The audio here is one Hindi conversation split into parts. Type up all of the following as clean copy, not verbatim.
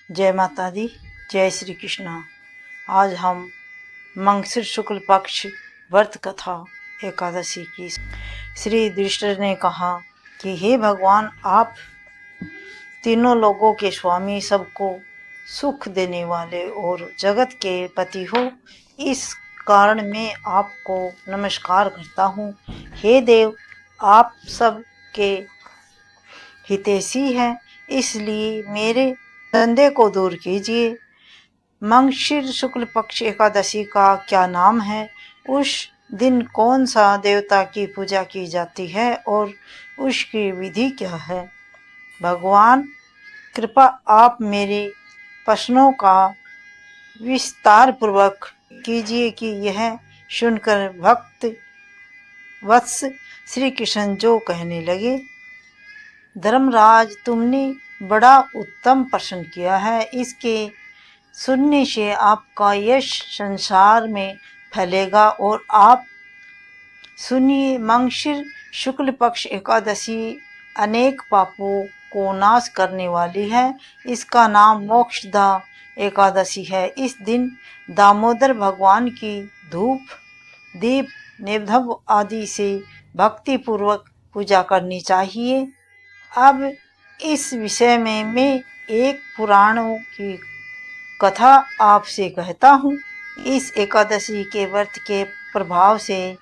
जय माता दी, जय श्री कृष्णा। आज हम मंगसिर शुक्ल पक्ष व्रत कथा एकादशी की। श्री युधिष्ठिर ने कहा कि हे भगवान, आप तीनों लोगों के स्वामी, सबको सुख देने वाले और जगत के पति हो। इस कारण मैं आपको नमस्कार करता हूँ। हे देव, आप सब के हितैषी हैं, इसलिए मेरे संदेह को दूर कीजिए। मंगशिर शुक्ल पक्ष एकादशी का क्या नाम है? उस दिन कौन सा देवता की पूजा की जाती है और उसकी विधि क्या है? भगवान, कृपा आप मेरे प्रश्नों का विस्तार पूर्वक कीजिए कि यह सुनकर भक्त वत्स श्री कृष्ण जो कहने लगे, धर्मराज, तुमने बड़ा उत्तम प्रश्न किया है। इसके सुनने से आपका यश संसार में फैलेगा। और आप सुनिए, मंगशिर शुक्ल पक्ष एकादशी अनेक पापों को नाश करने वाली है। इसका नाम मोक्षदा एकादशी है। इस दिन दामोदर भगवान की धूप, दीप, नैवेद्य आदि से भक्ति पूर्वक पूजा करनी चाहिए। अब इस विषय में मैं एक पुराणों की कथा आपसे कहता हूँ। इस एकादशी के व्रत के प्रभाव से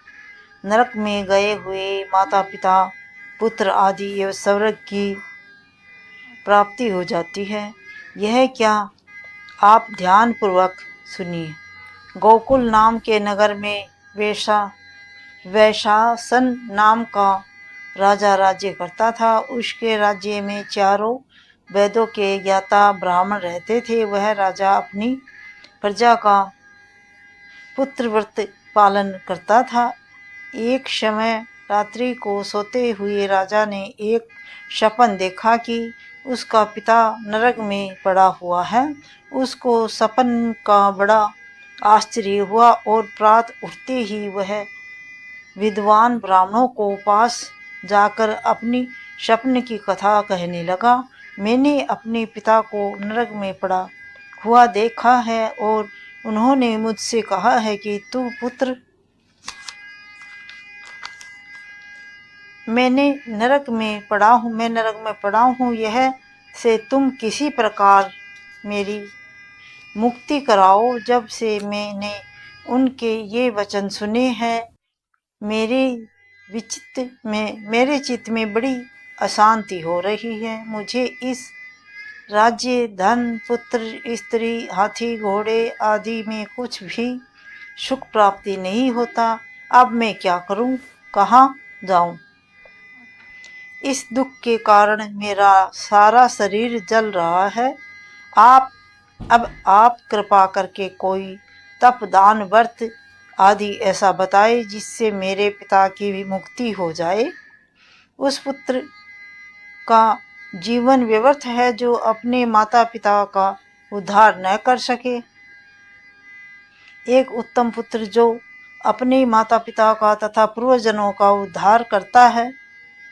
नरक में गए हुए माता पिता, पुत्र आदि एवं स्वर्ग की प्राप्ति हो जाती है। यह क्या, आप ध्यान पूर्वक सुनिए। गोकुल नाम के नगर में वैशासन नाम का राजा राज्य करता था। उसके राज्य में चारों वेदों के ज्ञाता ब्राह्मण रहते थे। वह राजा अपनी प्रजा का पुत्र व्रत पालन करता था। एक समय रात्रि को सोते हुए राजा ने एक सपन देखा कि उसका पिता नरक में पड़ा हुआ है। उसको सपन का बड़ा आश्चर्य हुआ और प्रातः उठते ही वह विद्वान ब्राह्मणों को पास जाकर अपनी सपने की कथा कहने लगा। मैंने अपने पिता को नरक में पड़ा हुआ देखा है और उन्होंने मुझसे कहा है कि तू पुत्र, मैं नरक में पड़ा हूँ, यह से तुम किसी प्रकार मेरी मुक्ति कराओ। जब से मैंने उनके ये वचन सुने हैं, मेरे चित्त में बड़ी अशांति हो रही है। मुझे इस राज्य, धन, पुत्र, स्त्री, हाथी, घोड़े आदि में कुछ भी सुख प्राप्ति नहीं होता। अब मैं क्या करूं, कहाँ जाऊं? इस दुख के कारण मेरा सारा शरीर जल रहा है। अब आप कृपा करके कोई तप, दान, व्रत आदि ऐसा बताए जिससे मेरे पिता की भी मुक्ति हो जाए। उस पुत्र का जीवन व्यर्थ है जो अपने माता पिता का उद्धार न कर सके। एक उत्तम पुत्र जो अपने माता पिता का तथा पूर्वजनों का उद्धार करता है,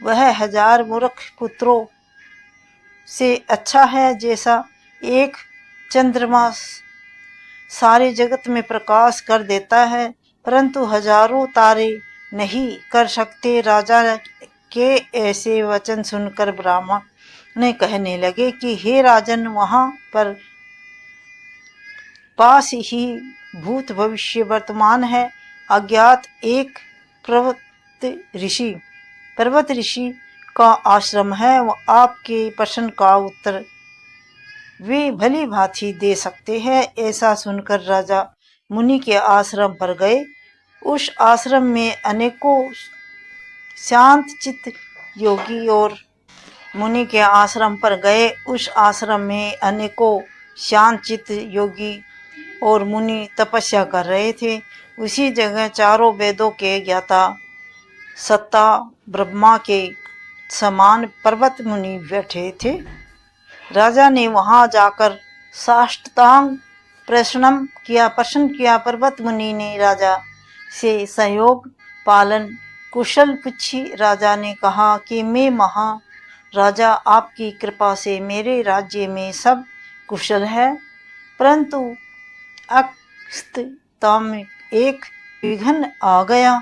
वह 1000 मूर्ख पुत्रों से अच्छा है। जैसा एक चंद्रमा सारे जगत में प्रकाश कर देता है, परंतु हजारों तारे नहीं कर सकते। राजा के ऐसे वचन सुनकर ब्राह्मण ने कहने लगे कि हे राजन, वहां पर पास ही भूत, भविष्य, वर्तमान है अज्ञात एक पर्वत ऋषि का आश्रम है। आपके प्रश्न का उत्तर वे भली भांति दे सकते हैं। ऐसा सुनकर राजा मुनि के आश्रम पर गए। उस आश्रम में अनेकों शांत चित्त योगी और मुनि के आश्रम पर गए। उस आश्रम में अनेकों शांत चित्त योगी और मुनि तपस्या कर रहे थे। उसी जगह चारों वेदों के ज्ञाता, सत्ता ब्रह्मा के समान पर्वत मुनि बैठे थे। राजा ने वहां जाकर साष्टांग प्रश्न किया। पर्वत मुनि ने राजा से सहयोग, पालन, कुशल पूछी। राजा ने कहा कि मैं महाराजा, आपकी कृपा से मेरे राज्य में सब कुशल है, परंतु अक्षता में एक विघ्न आ गया,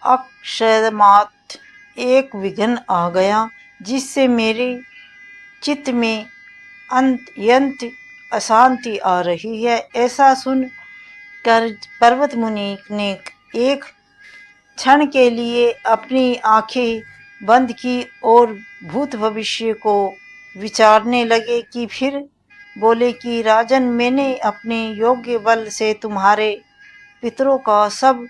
अक्षयमात एक विघ्न आ गया, जिससे मेरे चित्त में अत्यंत अशांति आ रही है। ऐसा सुन कर पर्वत मुनि ने एक क्षण के लिए अपनी आंखें बंद की और भूत भविष्य को विचारने लगे कि फिर बोले कि राजन, मैंने अपने योग्य बल से तुम्हारे पितरों का सब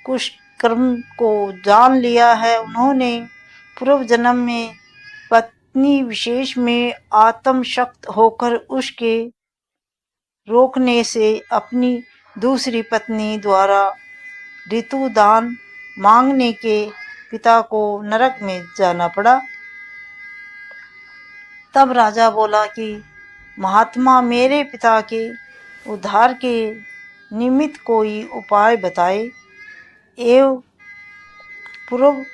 कुछ कर्म को जान लिया है। उन्होंने पूर्व जन्म में पत्नी विशेष में आत्मशक्त होकर उसके रोकने से अपनी दूसरी पत्नी द्वारा ऋतुदान मांगने के पिता को नरक में जाना पड़ा। तब राजा बोला कि महात्मा, मेरे पिता के उद्धार के निमित्त कोई उपाय बताए। एवं पूर्व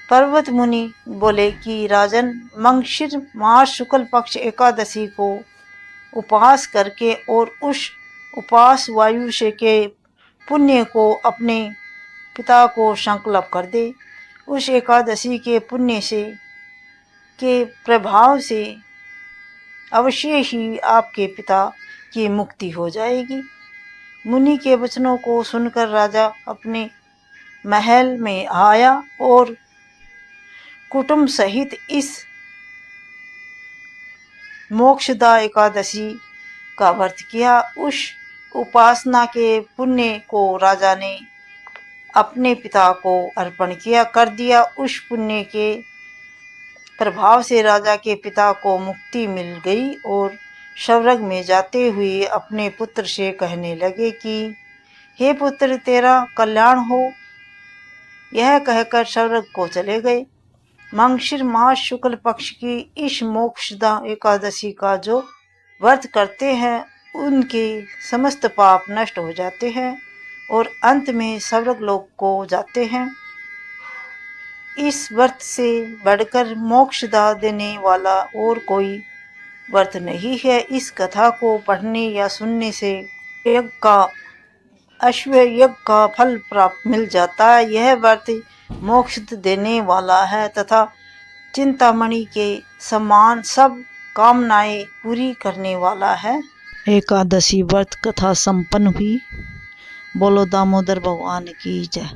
पर्वत मुनि बोले कि राजन, मंगशीर मास शुक्ल पक्ष एकादशी को उपवास करके और उस उपवास वायु से के पुण्य को अपने पिता को संकल्प कर दे। उस एकादशी के पुण्य से के प्रभाव से अवश्य ही आपके पिता की मुक्ति हो जाएगी। मुनि के वचनों को सुनकर राजा अपने महल में आया और कुटुंब सहित इस मोक्षदा एकादशी का व्रत किया। उस उपासना के पुण्य को राजा ने अपने पिता को अर्पण कर दिया। उस पुण्य के प्रभाव से राजा के पिता को मुक्ति मिल गई और स्वर्ग में जाते हुए अपने पुत्र से कहने लगे कि हे पुत्र, तेरा कल्याण हो। यह कहकर स्वर्ग को चले गए। मंगशीर मास शुक्ल पक्ष की इस मोक्षदा एकादशी का जो व्रत करते हैं, उनके समस्त पाप नष्ट हो जाते हैं और अंत में स्वर्ग लोक को जाते हैं। इस व्रत से बढ़कर मोक्षदा देने वाला और कोई व्रत नहीं है। इस कथा को पढ़ने या सुनने से यज्ञ का फल प्राप्त मिल जाता है। यह व्रत मोक्ष देने वाला है तथा चिंतामणि के समान सब कामनाएं पूरी करने वाला है। एकादशी व्रत कथा संपन्न हुई। बोलो दामोदर भगवान की जय।